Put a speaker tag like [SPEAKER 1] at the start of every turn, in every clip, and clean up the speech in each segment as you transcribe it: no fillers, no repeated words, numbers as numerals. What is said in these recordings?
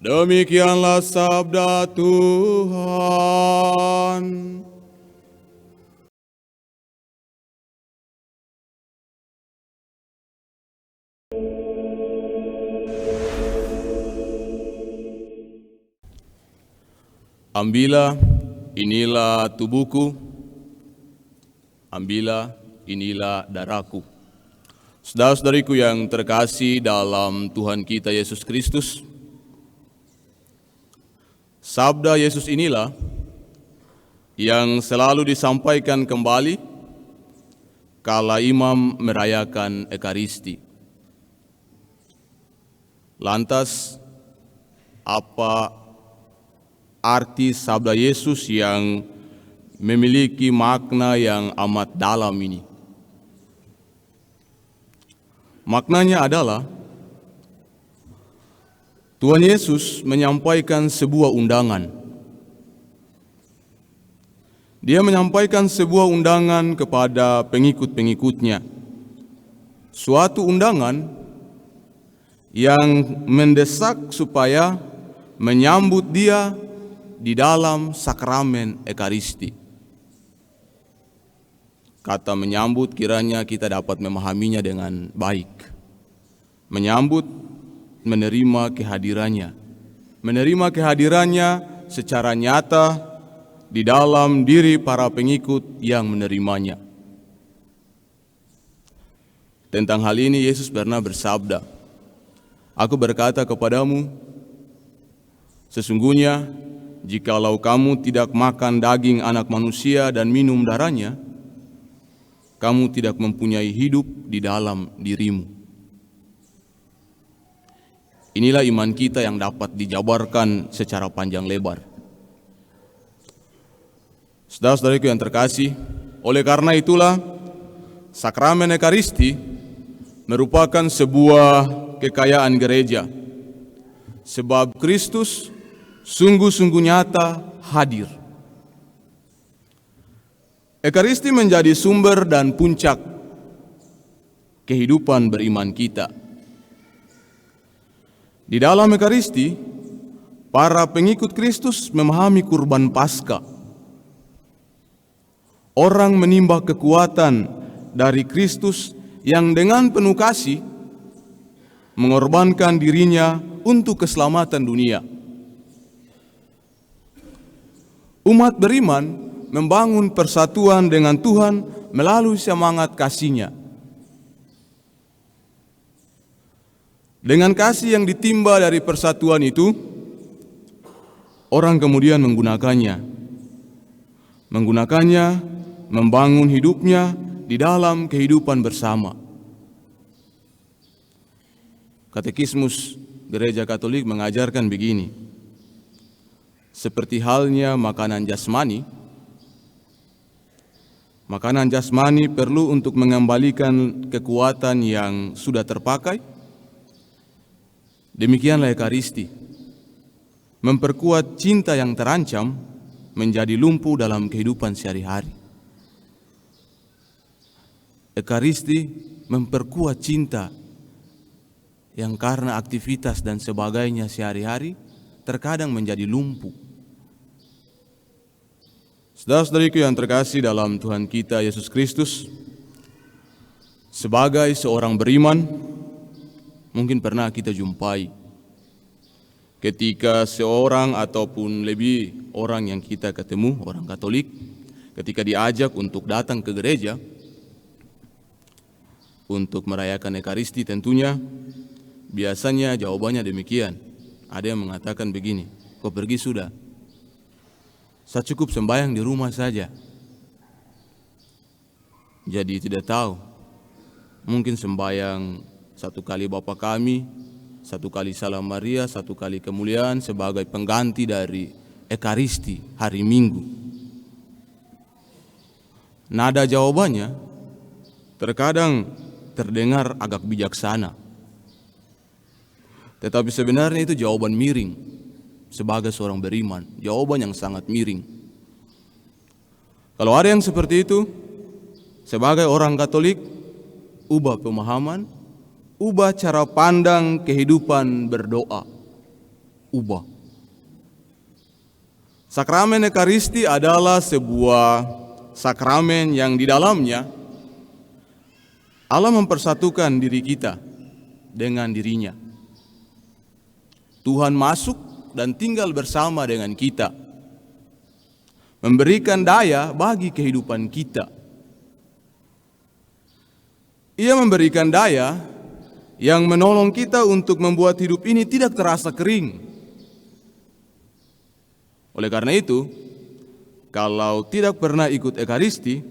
[SPEAKER 1] Demikianlah sabda Tuhan. Ambillah, inilah tubuhku. Ambillah, inilah darahku. Saudara-saudariku yang terkasih dalam Tuhan kita Yesus Kristus, sabda Yesus inilah yang selalu disampaikan kembali kala imam merayakan Ekaristi. Lantas, apa arti sabda Yesus yang memiliki makna yang amat dalam ini? Maknanya adalah Tuhan Yesus menyampaikan sebuah undangan. Dia menyampaikan sebuah undangan kepada pengikut-pengikutnya. Suatu undangan yang mendesak supaya menyambut dia di dalam sakramen Ekaristi. Kata menyambut kiranya kita dapat memahaminya dengan baik. Menyambut, menerima kehadirannya. Menerima kehadirannya secara nyata di dalam diri para pengikut yang menerimanya. Tentang hal ini Yesus pernah bersabda, "Aku berkata kepadamu, sesungguhnya jikalau kamu tidak makan daging anak manusia dan minum darahnya, kamu tidak mempunyai hidup di dalam dirimu." Inilah iman kita yang dapat dijabarkan secara panjang lebar. Saudara-saudariku yang terkasih, oleh karena itulah sakramen Ekaristi merupakan sebuah kekayaan gereja. Sebab Kristus sungguh-sungguh nyata hadir. Ekaristi menjadi sumber dan puncak kehidupan beriman kita. Di dalam Ekaristi, para pengikut Kristus memahami kurban Paskah. Orang menimba kekuatan dari Kristus yang dengan penuh kasih mengorbankan dirinya untuk keselamatan dunia. Umat beriman membangun persatuan dengan Tuhan melalui semangat kasih-Nya. Dengan kasih yang ditimba dari persatuan itu, orang kemudian menggunakannya membangun hidupnya di dalam kehidupan bersama. Katekismus Gereja Katolik mengajarkan begini, seperti halnya makanan jasmani perlu untuk mengembalikan kekuatan yang sudah terpakai. Demikianlah Ekaristi memperkuat cinta yang terancam menjadi lumpuh dalam kehidupan sehari-hari. Ekaristi memperkuat cinta yang karena aktivitas dan sebagainya sehari-hari terkadang menjadi lumpuh. Saudara-saudariku yang terkasih dalam Tuhan kita Yesus Kristus, sebagai seorang beriman, mungkin pernah kita jumpai ketika seorang ataupun lebih orang yang kita ketemu, orang Katolik, ketika diajak untuk datang ke gereja untuk merayakan Ekaristi, tentunya biasanya jawabannya demikian. Ada yang mengatakan begini, "Kau pergi sudah, saya cukup sembahyang di rumah saja." Jadi tidak tahu, mungkin sembahyang 1 kali Bapa Kami, 1 kali Salam Maria, 1 kali kemuliaan sebagai pengganti dari Ekaristi hari Minggu. Nada jawabannya terkadang terdengar agak bijaksana, tetapi sebenarnya itu jawaban miring. Sebagai seorang beriman, jawaban yang sangat miring. Kalau ada yang seperti itu, sebagai orang Katolik, ubah pemahaman, ubah cara pandang kehidupan berdoa. ubah. Sakramen Ekaristi adalah sebuah sakramen yang di dalamnya Allah mempersatukan diri kita dengan dirinya. Tuhan masuk dan tinggal bersama dengan kita, memberikan daya bagi kehidupan kita. Ia memberikan daya yang menolong kita untuk membuat hidup ini tidak terasa kering. Oleh karena itu, kalau tidak pernah ikut Ekaristi,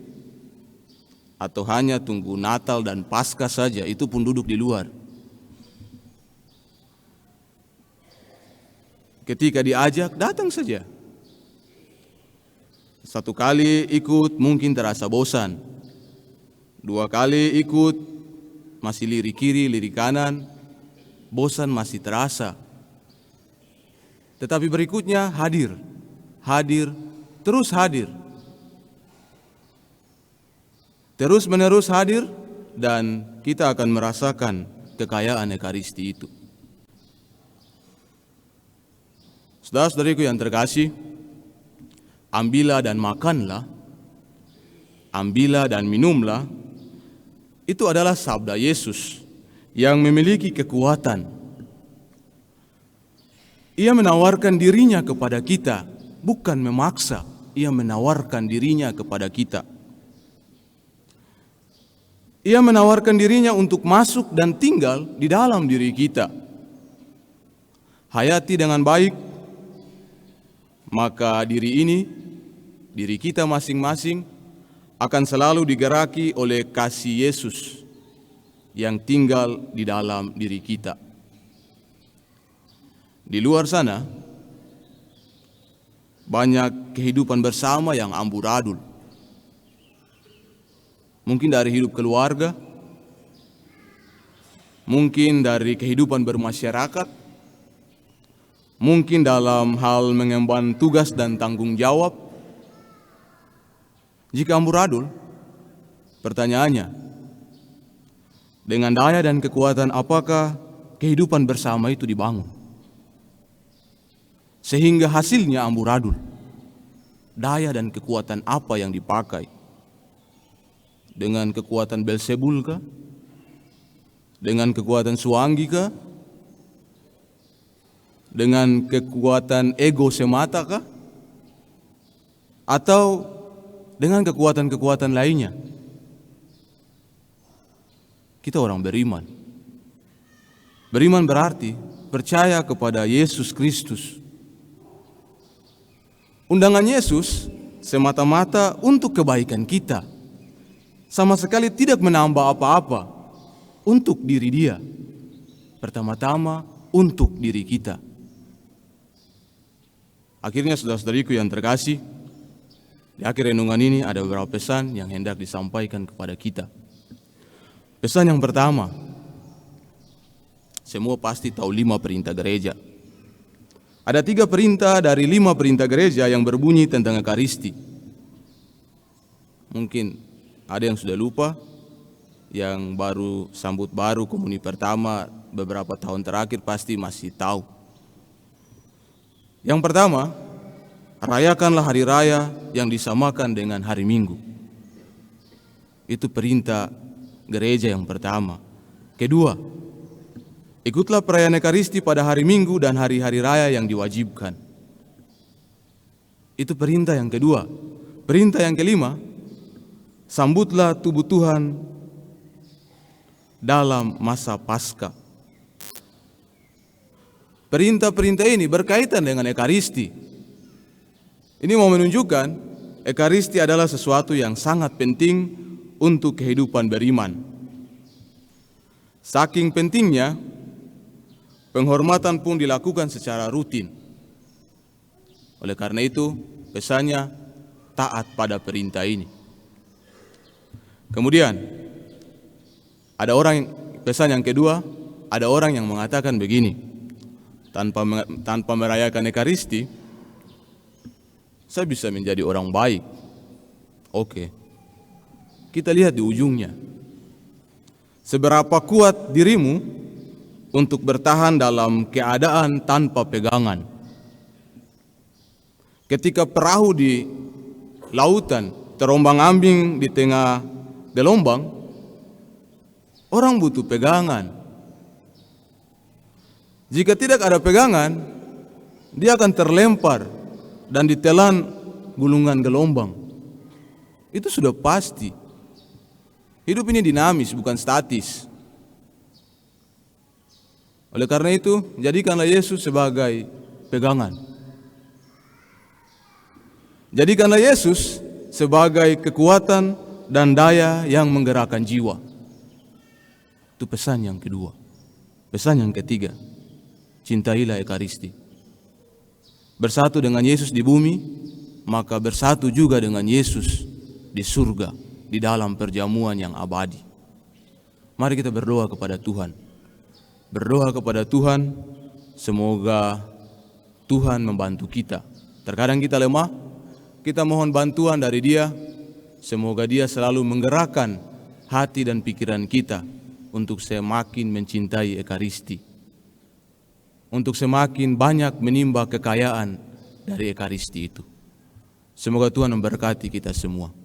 [SPEAKER 1] atau hanya tunggu Natal dan Paskah saja, itu pun duduk di luar. Ketika diajak, datang saja. Satu kali ikut mungkin terasa bosan. 2 kali ikut masih lirik kiri, lirik kanan, bosan masih terasa. Tetapi berikutnya hadir, terus hadir. Terus menerus hadir, dan kita akan merasakan kekayaan Ekaristi itu. Saudara-saudariku yang terkasih, ambillah dan makanlah, ambillah dan minumlah, itu adalah sabda Yesus yang memiliki kekuatan. Ia menawarkan dirinya kepada kita, bukan memaksa. Ia menawarkan dirinya kepada kita. Ia menawarkan dirinya untuk masuk dan tinggal di dalam diri kita. Hayati dengan baik, maka diri kita masing-masing akan selalu digeraki oleh kasih Yesus yang tinggal di dalam diri kita. Di luar sana, banyak kehidupan bersama yang amburadul. Mungkin dari hidup keluarga, mungkin dari kehidupan bermasyarakat, mungkin dalam hal mengemban tugas dan tanggung jawab. Jika amburadul, pertanyaannya, dengan daya dan kekuatan apakah kehidupan bersama itu dibangun? Sehingga hasilnya amburadul. Daya dan kekuatan apa yang dipakai? Dengan kekuatan Belzebul kah? Dengan kekuatan Suanggi kah? Dengan kekuatan ego semata kah? Atau dengan kekuatan-kekuatan lainnya? Kita orang beriman. Beriman berarti percaya kepada Yesus Kristus. Undangan Yesus semata-mata untuk kebaikan kita. Sama sekali tidak menambah apa-apa untuk diri Dia. Pertama-tama untuk diri kita. Akhirnya saudara-saudariku yang terkasih, di akhir renungan ini ada beberapa pesan yang hendak disampaikan kepada kita. Pesan yang pertama, semua pasti tahu 5 perintah gereja. Ada 3 perintah dari 5 perintah gereja yang berbunyi tentang Ekaristi. Mungkin ada yang sudah lupa, yang baru sambut baru komuni pertama beberapa tahun terakhir pasti masih tahu. Yang pertama, rayakanlah hari raya yang disamakan dengan hari Minggu. Itu perintah gereja yang pertama. Kedua, ikutlah perayaan Ekaristi pada hari Minggu dan hari-hari raya yang diwajibkan. Itu perintah yang kedua. Perintah yang kelima, sambutlah tubuh Tuhan dalam masa Paskah. Perintah-perintah ini berkaitan dengan Ekaristi. Ini mau menunjukkan Ekaristi adalah sesuatu yang sangat penting untuk kehidupan beriman. Saking pentingnya, penghormatan pun dilakukan secara rutin. Oleh karena itu, pesannya taat pada perintah ini. Kemudian, pesan yang kedua, ada orang yang mengatakan begini, tanpa merayakan Ekaristi, saya bisa menjadi orang baik. Oke, kita lihat di ujungnya. Seberapa kuat dirimu untuk bertahan dalam keadaan tanpa pegangan. Ketika perahu di lautan terombang-ambing di tengah gelombang, orang butuh pegangan. Jika tidak ada pegangan, dia akan terlempar dan ditelan gulungan gelombang. Itu sudah pasti. Hidup ini dinamis, bukan statis. Oleh karena itu, jadikanlah Yesus sebagai pegangan. Jadikanlah Yesus sebagai kekuatan dan daya yang menggerakkan jiwa. Itu pesan yang kedua. Pesan yang ketiga, cintailah Ekaristi. Bersatu dengan Yesus di bumi, maka bersatu juga dengan Yesus di surga, di dalam perjamuan yang abadi. Mari kita berdoa kepada Tuhan. Berdoa kepada Tuhan, semoga Tuhan membantu kita. Terkadang kita lemah, kita mohon bantuan dari Dia. Semoga Dia selalu menggerakkan hati dan pikiran kita untuk semakin mencintai Ekaristi, untuk semakin banyak menimba kekayaan dari Ekaristi itu. Semoga Tuhan memberkati kita semua.